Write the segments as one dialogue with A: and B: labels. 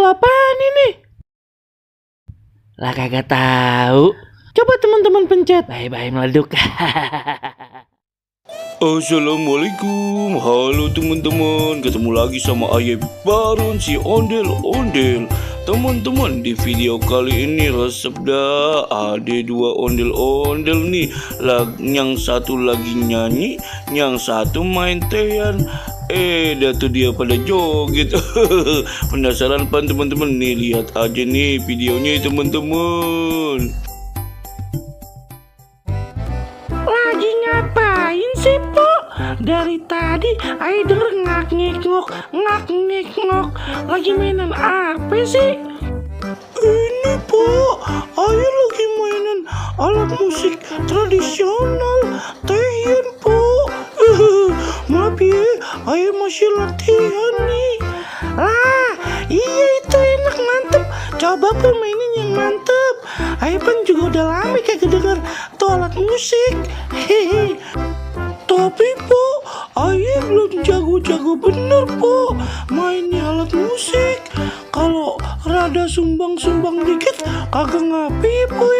A: apaan ini? Lah kagak tahu. Coba teman-teman pencet. Bye-bye meleduk.
B: Assalamualaikum, halo teman-teman. Ketemu lagi sama Ayep Baron si ondel-ondel. Teman-teman, di video kali ini resep dah ada dua ondel-ondel nih. Yang satu lagi nyanyi, yang satu main tean. Dah tuh dia pada joget. Penasaran pan teman-teman? Nih lihat aja nih videonya teman-teman.
A: Lagi ngapain sih, Po? Dari tadi Ayo denger ngak-ngik-ngok. Lagi mainan apa sih?
B: Ini Po, Ayo lagi mainan alat musik tradisional tehian Po. Maaf ya, Ayo masih latihan nih.
A: Lah, iya itu enak, mantep. Coba Po mainin yang mantep. Ayo kan juga udah lama kagak denger tuh alat musik. Hehe.
B: Tapi Po, Ayo belum jago-jago bener Po mainnya alat musik. Kalau rada sumbang-sumbang dikit kagak ngapi Po.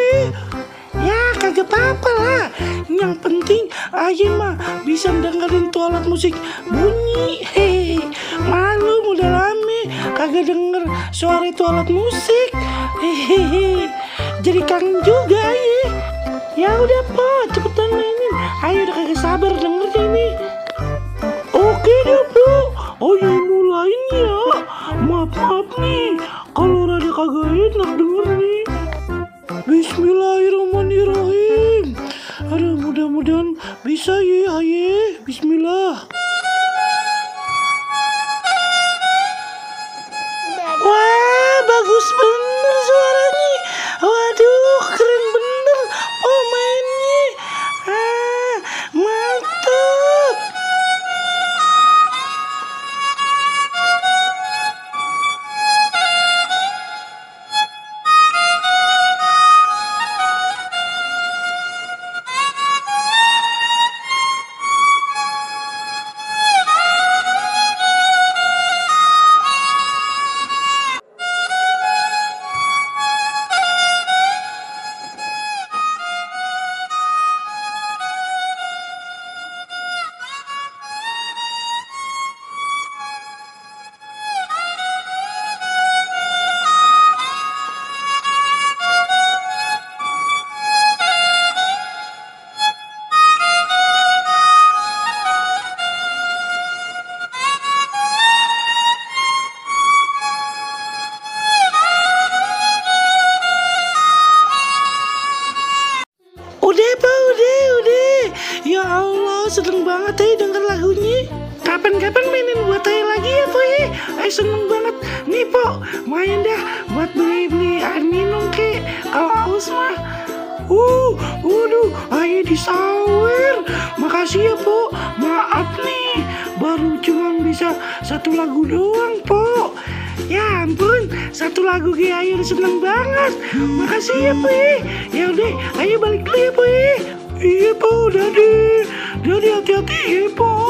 A: Ya kagak apa-apa lah. Yang penting Ayo mah bisa dengerin tuh alat musik bunyi. Hehe. Malu udah lama kagak denger suara itu alat musik. Hehehe. Jadi kangen juga Ayo. Ya udah Po, cepetan mainin. Ayo udah kagak sabar dengernya ini.
B: Oke deh Po, Ayo mulain ya. Maaf nih kalau rada kagak enak denger nih. Bismillahirrahmanirrahim. Aduh, mudah-mudahan bisa ya Ayo. Bismillah.
A: Wah, bagus bener suaranya. Waduh, keren bener. Oh, mainnya. Mantap. Udah. Ya Allah, seneng banget denger lagunya. Kapan-kapan mainin buat lagi ya, Po. Seneng banget. Nih, Po, main dah buat beli air minum, kek. Kalau haus mah.
B: Waduh, Ayo disawer. Makasih ya Po. Maaf nih, baru cuma bisa satu lagu doang Po.
A: Ya ampun, satu lagu Ayo seneng banget. Makasih ya, Po. Ya udah, Ayo balik dulu ya, Po.
B: Iya Po, Dadi hati-hati ya Po.